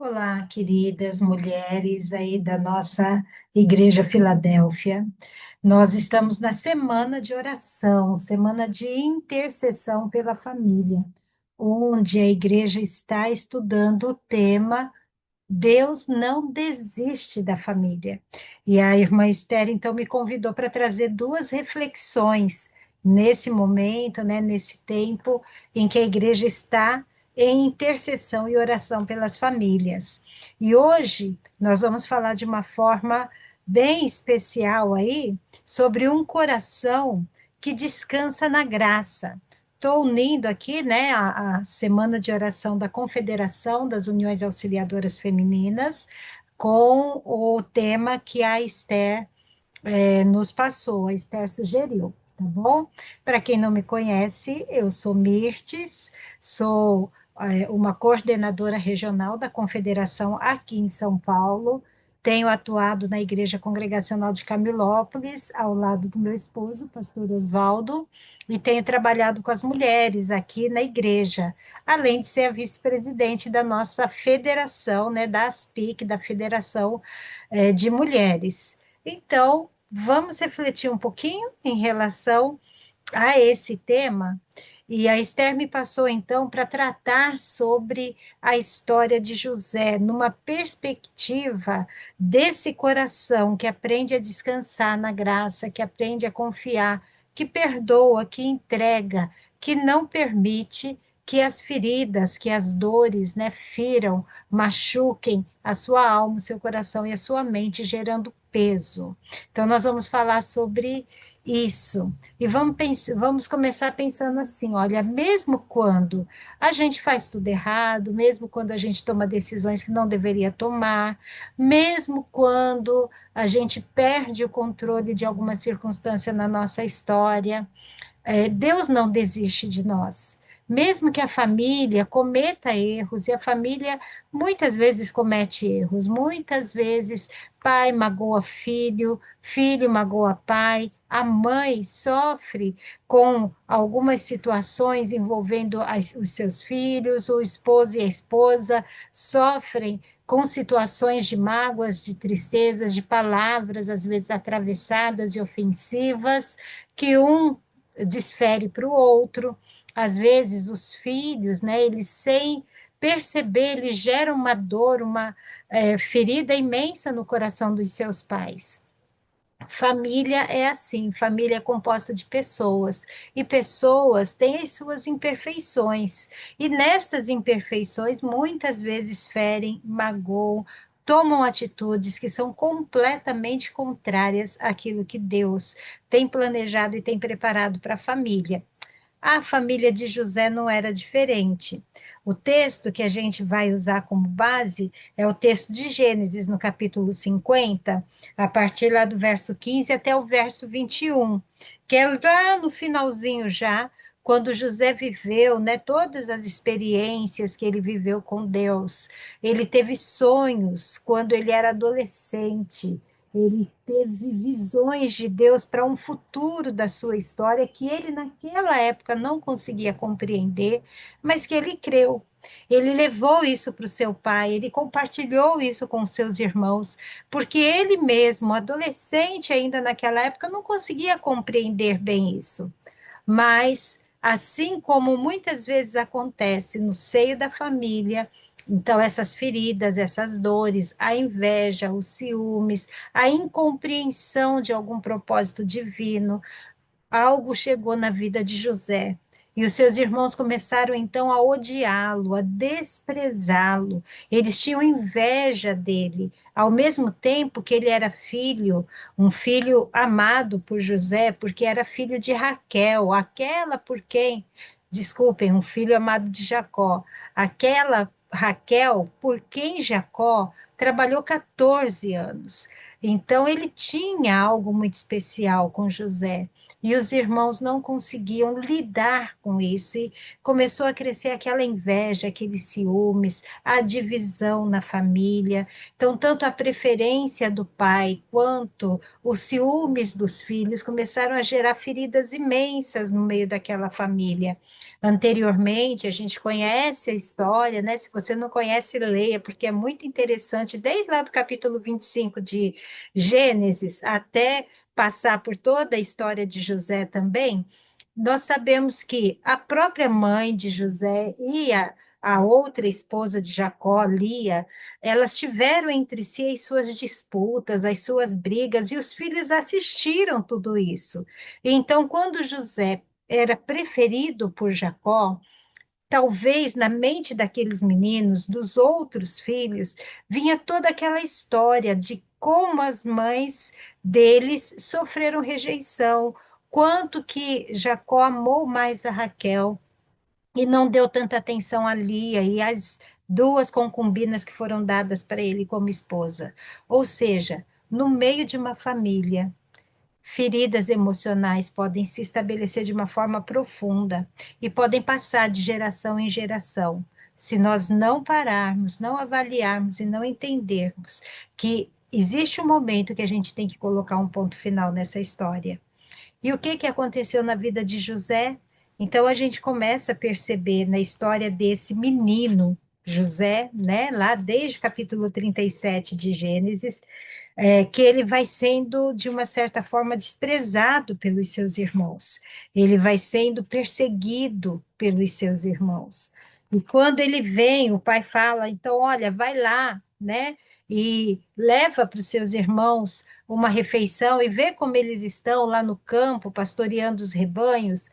Olá, queridas mulheres aí da nossa Igreja Filadélfia. Nós estamos na semana de oração, semana de intercessão pela família, onde a igreja está estudando o tema Deus não desiste da família. E a irmã Esther, então, me convidou para trazer duas reflexões nesse momento, né, nesse tempo em que a igreja está em intercessão e oração pelas famílias. E hoje nós vamos falar de uma forma bem especial aí sobre um coração que descansa na graça. Estou unindo aqui, né, a semana de oração da Confederação das Uniões Auxiliadoras Femininas com o tema que a Esther nos passou, a Esther sugeriu, tá bom? Para quem não me conhece, eu sou Mirtes, sou uma coordenadora regional da Confederação aqui em São Paulo, tenho atuado na Igreja Congregacional de Camilópolis, ao lado do meu esposo, pastor Oswaldo, e tenho trabalhado com as mulheres aqui na igreja, além de ser a vice-presidente da nossa federação, né, da ASPIC, da Federação de Mulheres. Então, vamos refletir um pouquinho em relação a esse tema. E a Esther me passou então para tratar sobre a história de José, numa perspectiva desse coração que aprende a descansar na graça, que aprende a confiar, que perdoa, que entrega, que não permite que as feridas, que as dores, né, firam, machuquem a sua alma, o seu coração e a sua mente, gerando peso. Então, nós vamos falar sobre isso. E vamos começar pensando assim: olha, mesmo quando a gente faz tudo errado, mesmo quando a gente toma decisões que não deveria tomar, mesmo quando a gente perde o controle de alguma circunstância na nossa história, Deus não desiste de nós. Mesmo que a família cometa erros, e a família muitas vezes comete erros, muitas vezes pai magoa filho, filho magoa pai, a mãe sofre com algumas situações envolvendo os seus filhos, o esposo e a esposa sofrem com situações de mágoas, de tristezas, de palavras, às vezes atravessadas e ofensivas, que um desfere para o outro. Às vezes, os filhos, né, eles sem perceber, eles geram uma dor, uma ferida imensa no coração dos seus pais. Família é assim, família é composta de pessoas, e pessoas têm as suas imperfeições, e nestas imperfeições muitas vezes ferem, magoam, tomam atitudes que são completamente contrárias àquilo que Deus tem planejado e tem preparado para a família. A família de José não era diferente. O texto que a gente vai usar como base é o texto de Gênesis, no capítulo 50, a partir lá do verso 15 até o verso 21, que é lá no finalzinho já, quando José viveu, né, todas as experiências que ele viveu com Deus. Ele teve sonhos quando ele era adolescente, ele teve visões de Deus para um futuro da sua história que ele, naquela época, não conseguia compreender, mas que ele creu. Ele levou isso para o seu pai, ele compartilhou isso com seus irmãos, porque ele mesmo, adolescente ainda naquela época, não conseguia compreender bem isso. Mas, assim como muitas vezes acontece no seio da família, então essas feridas, essas dores, a inveja, os ciúmes, a incompreensão de algum propósito divino, algo chegou na vida de José. E os seus irmãos começaram então a odiá-lo, a desprezá-lo. Eles tinham inveja dele, ao mesmo tempo que ele era filho, um filho amado por José, porque era filho de Raquel, aquela por quem, desculpem, um filho amado de Jacó, aquela Raquel por quem Jacó trabalhou 14 anos. Então ele tinha algo muito especial com José. e os irmãos não conseguiam lidar com isso, e começou a crescer aquela inveja, aqueles ciúmes, a divisão na família. Então, tanto a preferência do pai quanto os ciúmes dos filhos começaram a gerar feridas imensas no meio daquela família. Anteriormente, a gente conhece a história, né? Se você não conhece, leia, porque é muito interessante, desde lá do capítulo 25 de Gênesis até passar por toda a história de José também. Nós sabemos que a própria mãe de José e a outra esposa de Jacó, Lia, elas tiveram entre si as suas disputas, as suas brigas, e os filhos assistiram tudo isso. Então, quando José era preferido por Jacó, talvez na mente daqueles meninos, dos outros filhos, vinha toda aquela história de como as mães deles sofreram rejeição, quanto que Jacó amou mais a Raquel e não deu tanta atenção a Lia e as duas concubinas que foram dadas para ele como esposa. Ou seja, no meio de uma família, feridas emocionais podem se estabelecer de uma forma profunda e podem passar de geração em geração. Se nós não pararmos, não avaliarmos e não entendermos que existe um momento que a gente tem que colocar um ponto final nessa história. E o que que aconteceu na vida de José? Então a gente começa a perceber na história desse menino José, né, lá desde o capítulo 37 de Gênesis, que ele vai sendo, de uma certa forma, desprezado pelos seus irmãos, ele vai sendo perseguido pelos seus irmãos. E quando ele vem, o pai fala: então, olha, vai lá, né, e leva para os seus irmãos uma refeição e vê como eles estão lá no campo, pastoreando os rebanhos.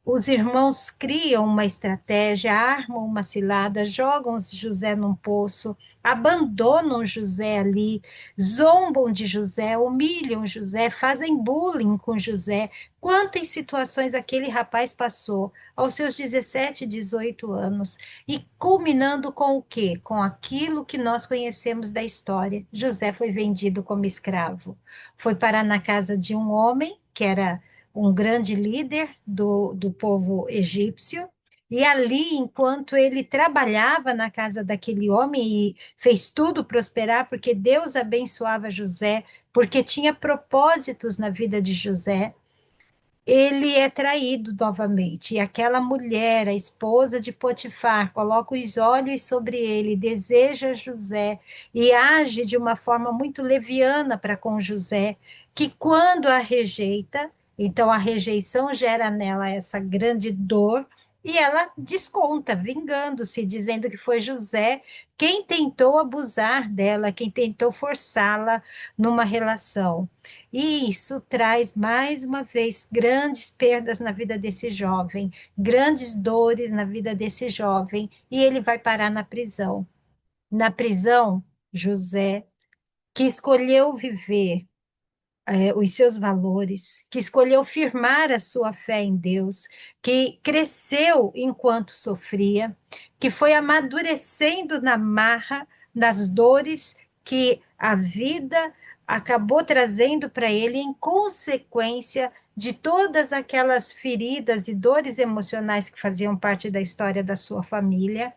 Os irmãos criam uma estratégia, armam uma cilada, jogam José num poço, abandonam José ali, zombam de José, humilham José, fazem bullying com José. Quantas situações aquele rapaz passou aos seus 17, 18 anos, e culminando com o quê? Com aquilo que nós conhecemos da história. José foi vendido como escravo, foi parar na casa de um homem que era um grande líder do povo egípcio, e ali, enquanto ele trabalhava na casa daquele homem e fez tudo prosperar, porque Deus abençoava José, porque tinha propósitos na vida de José, ele é traído novamente. E aquela mulher, a esposa de Potifar, coloca os olhos sobre ele, deseja José e age de uma forma muito leviana para com José, que quando a rejeita, então a rejeição gera nela essa grande dor. E ela desconta, vingando-se, dizendo que foi José quem tentou abusar dela, quem tentou forçá-la numa relação. E isso traz, mais uma vez, grandes perdas na vida desse jovem, grandes dores na vida desse jovem, e ele vai parar na prisão. Na prisão, José, que escolheu viver os seus valores, que escolheu firmar a sua fé em Deus, que cresceu enquanto sofria, que foi amadurecendo na marra, nas dores que a vida acabou trazendo para ele em consequência de todas aquelas feridas e dores emocionais que faziam parte da história da sua família.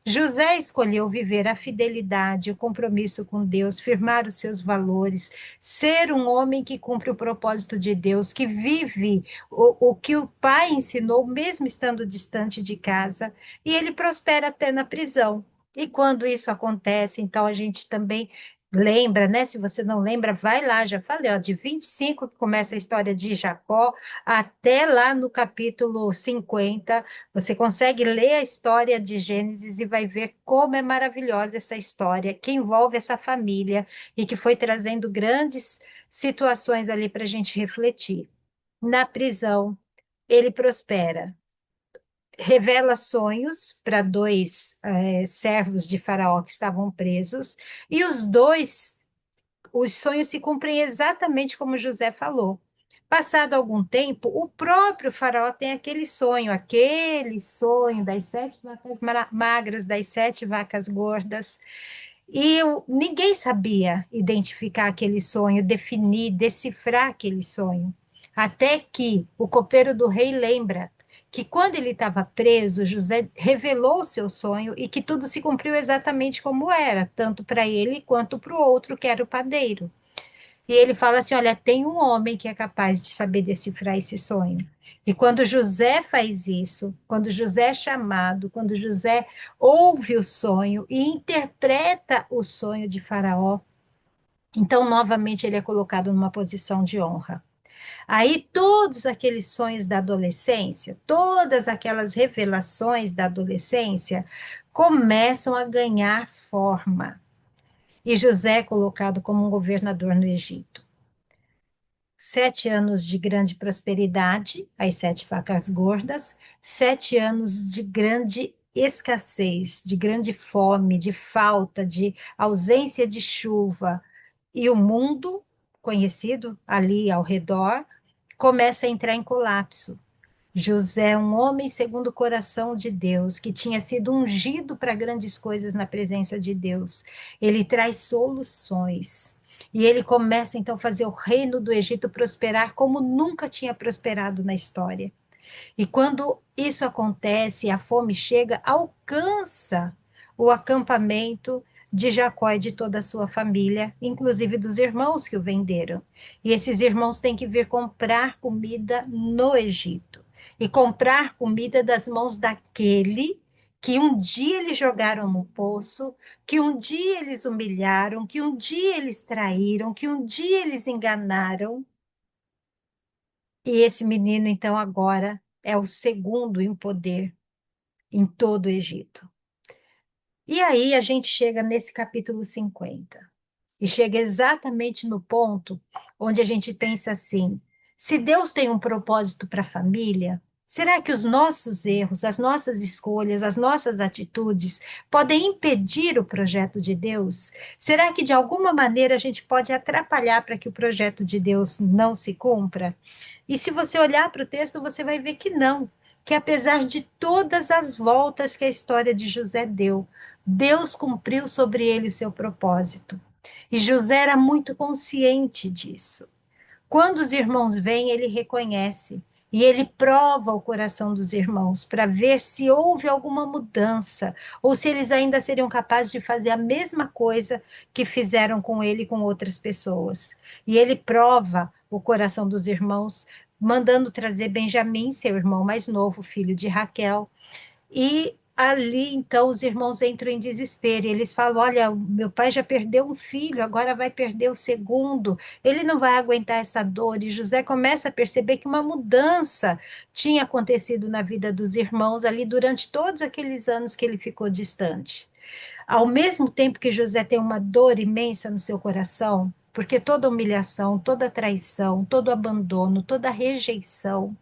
José escolheu viver a fidelidade, o compromisso com Deus, firmar os seus valores, ser um homem que cumpre o propósito de Deus, que vive o que o pai ensinou, mesmo estando distante de casa, e ele prospera até na prisão. E quando isso acontece, então a gente também lembra, né? Se você não lembra, vai lá, já falei, ó, de 25 que começa a história de Jacó, até lá no capítulo 50, você consegue ler a história de Gênesis e vai ver como é maravilhosa essa história, que envolve essa família e que foi trazendo grandes situações ali para a gente refletir. Na prisão, ele prospera, revela sonhos para dois servos de Faraó que estavam presos, e os sonhos se cumprem exatamente como José falou. Passado algum tempo, o próprio Faraó tem aquele sonho das sete vacas magras, das sete vacas gordas, e ninguém sabia identificar aquele sonho, definir, decifrar aquele sonho. Até que o copeiro do rei lembra que quando ele estava preso, José revelou o seu sonho e que tudo se cumpriu exatamente como era, tanto para ele quanto para o outro, que era o padeiro. E ele fala assim: Olha, tem um homem que é capaz de saber decifrar esse sonho. E quando José faz isso, quando José é chamado, quando José ouve o sonho e interpreta o sonho de Faraó, então novamente ele é colocado numa posição de honra. Aí todos aqueles sonhos da adolescência, todas aquelas revelações da adolescência começam a ganhar forma. E José é colocado como um governador no Egito. 7 anos de grande prosperidade, as 7 vacas gordas, 7 anos de grande escassez, de grande fome, de falta, de ausência de chuva, e o mundo conhecido ali ao redor começa a entrar em colapso. José, um homem segundo o coração de Deus, que tinha sido ungido para grandes coisas na presença de Deus, ele traz soluções. E ele começa então a fazer o reino do Egito prosperar como nunca tinha prosperado na história. E quando isso acontece, a fome chega, alcança o acampamento de Jacó e de toda a sua família, inclusive dos irmãos que o venderam. E esses irmãos têm que vir comprar comida no Egito. E comprar comida das mãos daquele que um dia eles jogaram no poço, que um dia eles humilharam, que um dia eles traíram, que um dia eles enganaram. E esse menino, então, agora é o segundo em poder em todo o Egito. E aí a gente chega nesse capítulo 50 e chega exatamente no ponto onde a gente pensa assim: se Deus tem um propósito para a família, será que os nossos erros, as nossas escolhas, as nossas atitudes podem impedir o projeto de Deus? Será que de alguma maneira a gente pode atrapalhar para que o projeto de Deus não se cumpra? E se você olhar para o texto, você vai ver que não, que apesar de todas as voltas que a história de José deu, Deus cumpriu sobre ele o seu propósito. E José era muito consciente disso. Quando os irmãos vêm, ele reconhece e ele prova o coração dos irmãos para ver se houve alguma mudança ou se eles ainda seriam capazes de fazer a mesma coisa que fizeram com ele e com outras pessoas. E ele prova o coração dos irmãos, mandando trazer Benjamim, seu irmão mais novo, filho de Raquel, e ali, então, os irmãos entram em desespero. E eles falam: Olha, meu pai já perdeu um filho, agora vai perder o segundo. Ele não vai aguentar essa dor. E José começa a perceber que uma mudança tinha acontecido na vida dos irmãos ali durante todos aqueles anos que ele ficou distante. Ao mesmo tempo que José tem uma dor imensa no seu coração, porque toda humilhação, toda traição, todo abandono, toda rejeição,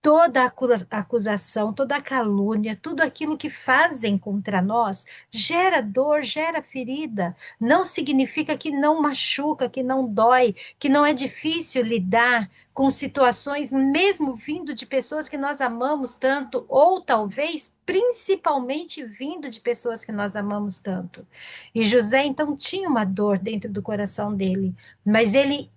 toda acusação, toda calúnia, tudo aquilo que fazem contra nós gera dor, gera ferida. Não significa que não machuca, que não dói, que não é difícil lidar com situações, mesmo vindo de pessoas que nós amamos tanto, ou talvez principalmente vindo de pessoas que nós amamos tanto. E José então tinha uma dor dentro do coração dele, mas ele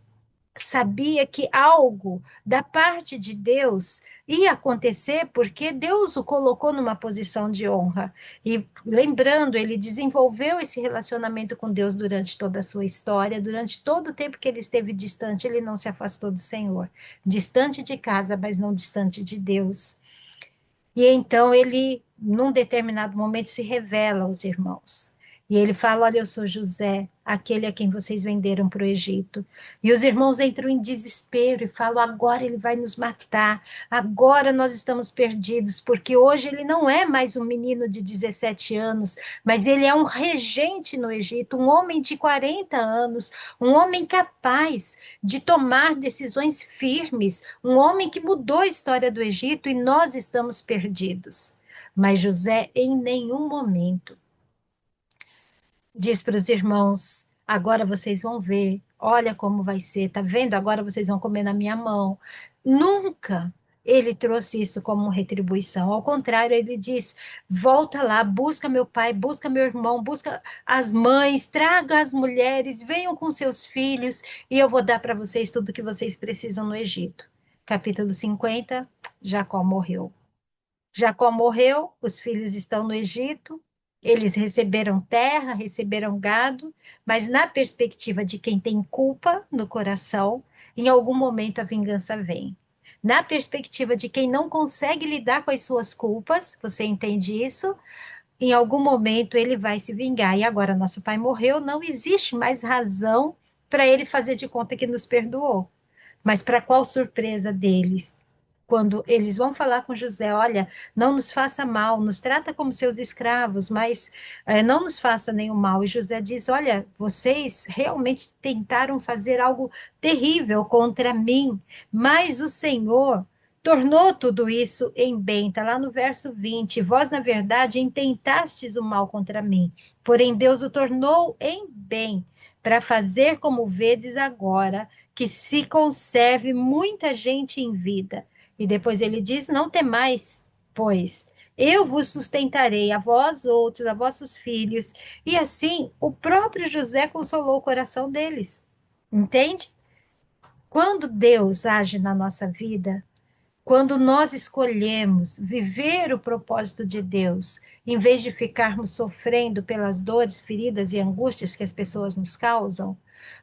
sabia que algo da parte de Deus ia acontecer porque Deus o colocou numa posição de honra. E lembrando, ele desenvolveu esse relacionamento com Deus durante toda a sua história, durante todo o tempo que ele esteve distante, ele não se afastou do Senhor, distante de casa, mas não distante de Deus. E então ele, num determinado momento, se revela aos irmãos. E ele fala: Olha, eu sou José, aquele a quem vocês venderam para o Egito. E os irmãos entram em desespero e falam: agora ele vai nos matar, agora nós estamos perdidos, porque hoje ele não é mais um menino de 17 anos, mas ele é um regente no Egito, um homem de 40 anos, um homem capaz de tomar decisões firmes, um homem que mudou a história do Egito e nós estamos perdidos. Mas José, em nenhum momento, diz para os irmãos: agora vocês vão ver, olha como vai ser, tá vendo? Agora vocês vão comer na minha mão. Nunca. ele trouxe isso como retribuição. Ao contrário, ele diz: volta lá, busca meu pai, busca meu irmão, busca as mães, traga as mulheres, venham com seus filhos e eu vou dar para vocês tudo o que vocês precisam no Egito. Capítulo 50, Jacó morreu. Jacó morreu, os filhos estão no Egito, eles receberam terra, receberam gado, mas na perspectiva de quem tem culpa no coração, em algum momento a vingança vem. Na perspectiva de quem não consegue lidar com as suas culpas, você entende isso? Em algum momento ele vai se vingar. E agora nosso pai morreu, não existe mais razão para ele fazer de conta que nos perdoou. Mas para qual surpresa deles? Quando eles vão falar com José, olha, não nos faça mal, nos trata como seus escravos, mas não nos faça nenhum mal. E José diz, olha, vocês realmente tentaram fazer algo terrível contra mim, mas o Senhor tornou tudo isso em bem. Está lá no verso 20. Vós, na verdade, intentastes o mal contra mim, porém Deus o tornou em bem, para fazer como vedes agora, que se conserve muita gente em vida. E depois ele diz: não temais, pois eu vos sustentarei, a vós outros, a vossos filhos. E assim, o próprio José consolou o coração deles. Entende? Quando Deus age na nossa vida, quando nós escolhemos viver o propósito de Deus, em vez de ficarmos sofrendo pelas dores, feridas e angústias que as pessoas nos causam,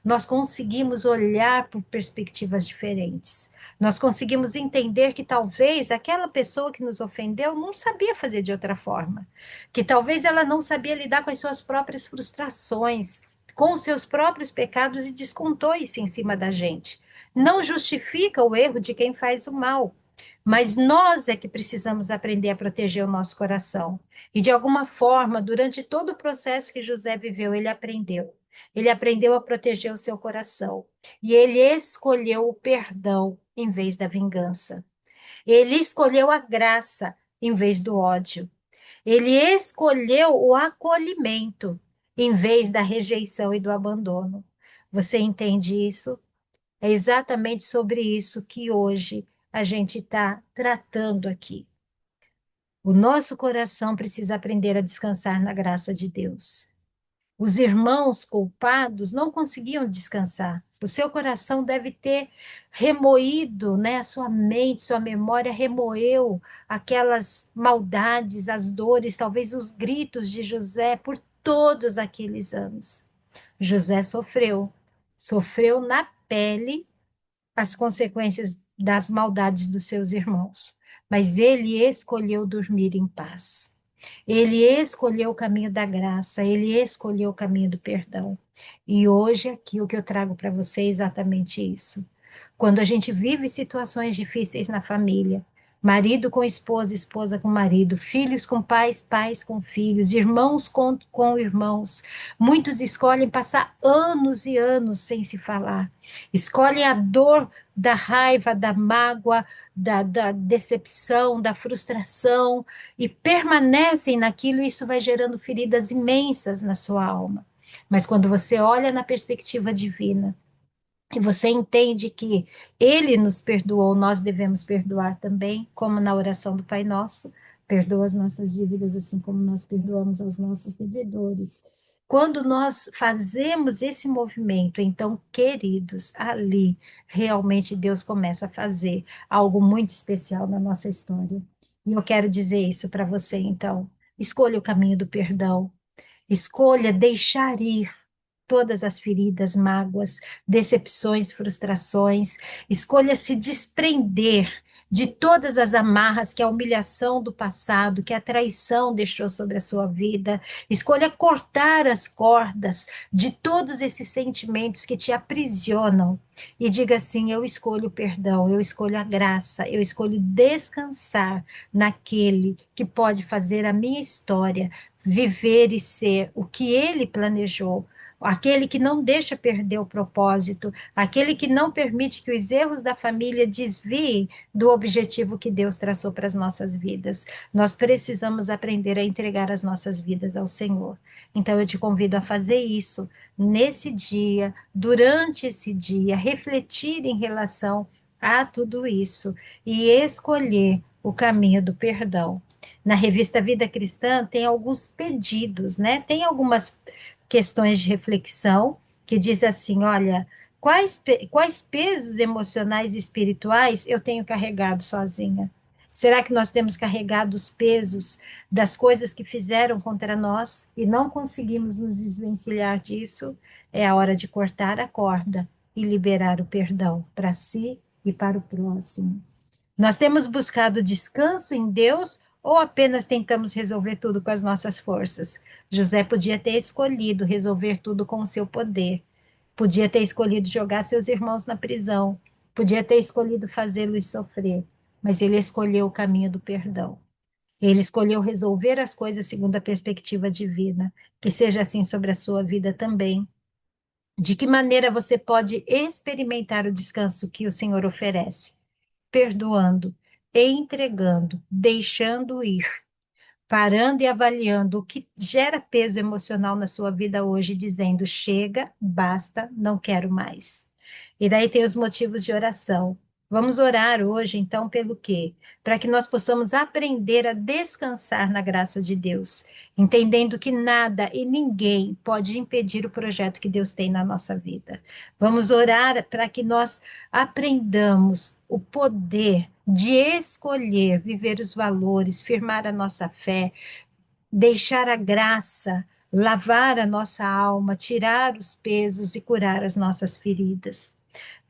nós conseguimos olhar por perspectivas diferentes. Nós conseguimos entender que talvez aquela pessoa que nos ofendeu não sabia fazer de outra forma, que talvez ela não sabia lidar com as suas próprias frustrações, com os seus próprios pecados e descontou isso em cima da gente. Não justifica o erro de quem faz o mal, mas nós é que precisamos aprender a proteger o nosso coração. E de alguma forma, durante todo o processo que José viveu, ele aprendeu. Ele aprendeu a proteger o seu coração. E ele escolheu o perdão em vez da vingança. Ele escolheu a graça em vez do ódio. Ele escolheu o acolhimento em vez da rejeição e do abandono. Você entende isso? É exatamente sobre isso que hoje a gente está tratando aqui. O nosso coração precisa aprender a descansar na graça de Deus. Os irmãos culpados não conseguiam descansar. O seu coração deve ter remoído, né? A sua mente, sua memória remoeu aquelas maldades, as dores, talvez os gritos de José por todos aqueles anos. José sofreu, sofreu na pele as consequências das maldades dos seus irmãos, mas ele escolheu dormir em paz. Ele escolheu o caminho da graça, ele escolheu o caminho do perdão. E hoje aqui o que eu trago para você é exatamente isso. Quando a gente vive situações difíceis na família, marido com esposa, esposa com marido, filhos com pais, pais com filhos, irmãos com irmãos, muitos escolhem passar anos e anos sem se falar. Escolhem a dor da raiva, da mágoa, da decepção, da frustração e permanecem naquilo, e isso vai gerando feridas imensas na sua alma. Mas quando você olha na perspectiva divina, e você entende que Ele nos perdoou, nós devemos perdoar também, como na oração do Pai Nosso, perdoa as nossas dívidas, assim como nós perdoamos aos nossos devedores. Quando nós fazemos esse movimento, então, queridos, ali realmente Deus começa a fazer algo muito especial na nossa história. E eu quero dizer isso para você, então. Escolha o caminho do perdão, escolha deixar ir todas as feridas, mágoas, decepções, frustrações. Escolha se desprender de todas as amarras que a humilhação do passado, que a traição deixou sobre a sua vida. Escolha cortar as cordas de todos esses sentimentos que te aprisionam e diga assim: eu escolho o perdão, eu escolho a graça, eu escolho descansar naquele que pode fazer a minha história viver e ser o que ele planejou, aquele que não deixa perder o propósito, aquele que não permite que os erros da família desviem do objetivo que Deus traçou para as nossas vidas. Nós precisamos aprender a entregar as nossas vidas ao Senhor. Então eu te convido a fazer isso nesse dia, durante esse dia, refletir em relação a tudo isso e escolher o caminho do perdão. Na revista Vida Cristã tem alguns pedidos, né? Tem algumas questões de reflexão que diz assim, olha, quais pesos emocionais e espirituais eu tenho carregado sozinha? Será que nós temos carregado os pesos das coisas que fizeram contra nós e não conseguimos nos desvencilhar disso? É a hora de cortar a corda e liberar o perdão para si e para o próximo. Nós temos buscado descanso em Deus ou apenas tentamos resolver tudo com as nossas forças? José podia ter escolhido resolver tudo com o seu poder, podia ter escolhido jogar seus irmãos na prisão, podia ter escolhido fazê-los sofrer, mas ele escolheu o caminho do perdão. Ele escolheu resolver as coisas segundo a perspectiva divina. Que seja assim sobre a sua vida também. De que maneira você pode experimentar o descanso que o Senhor oferece? Perdoando, entregando, deixando ir, parando e avaliando o que gera peso emocional na sua vida hoje, dizendo: chega, basta, não quero mais. E daí tem os motivos de oração. Vamos orar hoje, então, pelo quê? Para que nós possamos aprender a descansar na graça de Deus, entendendo que nada e ninguém pode impedir o projeto que Deus tem na nossa vida. Vamos orar para que nós aprendamos o poder de escolher viver os valores, firmar a nossa fé, deixar a graça lavar a nossa alma, tirar os pesos e curar as nossas feridas.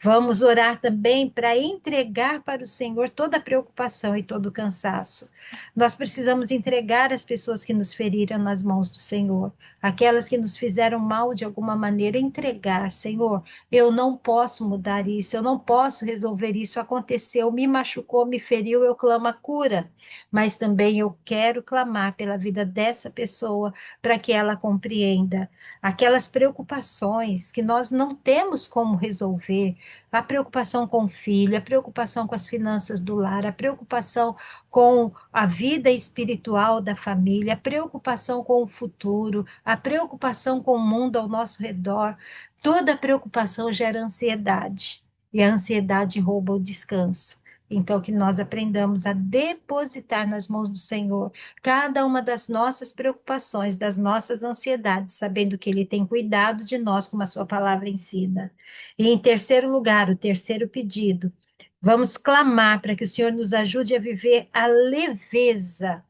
Vamos orar também para entregar para o Senhor toda a preocupação e todo o cansaço. Nós precisamos entregar as pessoas que nos feriram nas mãos do Senhor, aquelas que nos fizeram mal de alguma maneira, entregar, Senhor, eu não posso mudar isso, eu não posso resolver isso, aconteceu, me machucou, me feriu, eu clamo a cura, mas também eu quero clamar pela vida dessa pessoa para que ela compreenda aquelas preocupações que nós não temos como resolver, a preocupação com o filho, a preocupação com as finanças do lar, a preocupação com a vida espiritual da família, a preocupação com o futuro, a preocupação com o mundo ao nosso redor. Toda preocupação gera ansiedade, e a ansiedade rouba o descanso. Então, que nós aprendamos a depositar nas mãos do Senhor cada uma das nossas preocupações, das nossas ansiedades, sabendo que Ele tem cuidado de nós, como a Sua palavra ensina. E em terceiro lugar, o terceiro pedido, vamos clamar para que o Senhor nos ajude a viver a leveza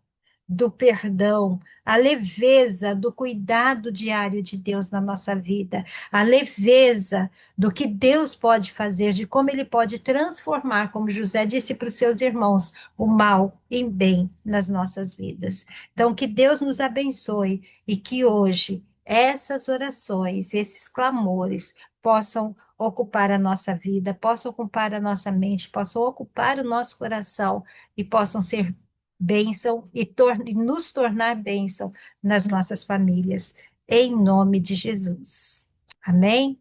do perdão, a leveza do cuidado diário de Deus na nossa vida, a leveza do que Deus pode fazer, de como Ele pode transformar, como José disse para os seus irmãos, o mal em bem nas nossas vidas. Então, que Deus nos abençoe e que hoje essas orações, esses clamores possam ocupar a nossa vida, possam ocupar a nossa mente, possam ocupar o nosso coração e possam ser bênção e nos tornar bênção nas nossas famílias, em nome de Jesus. Amém?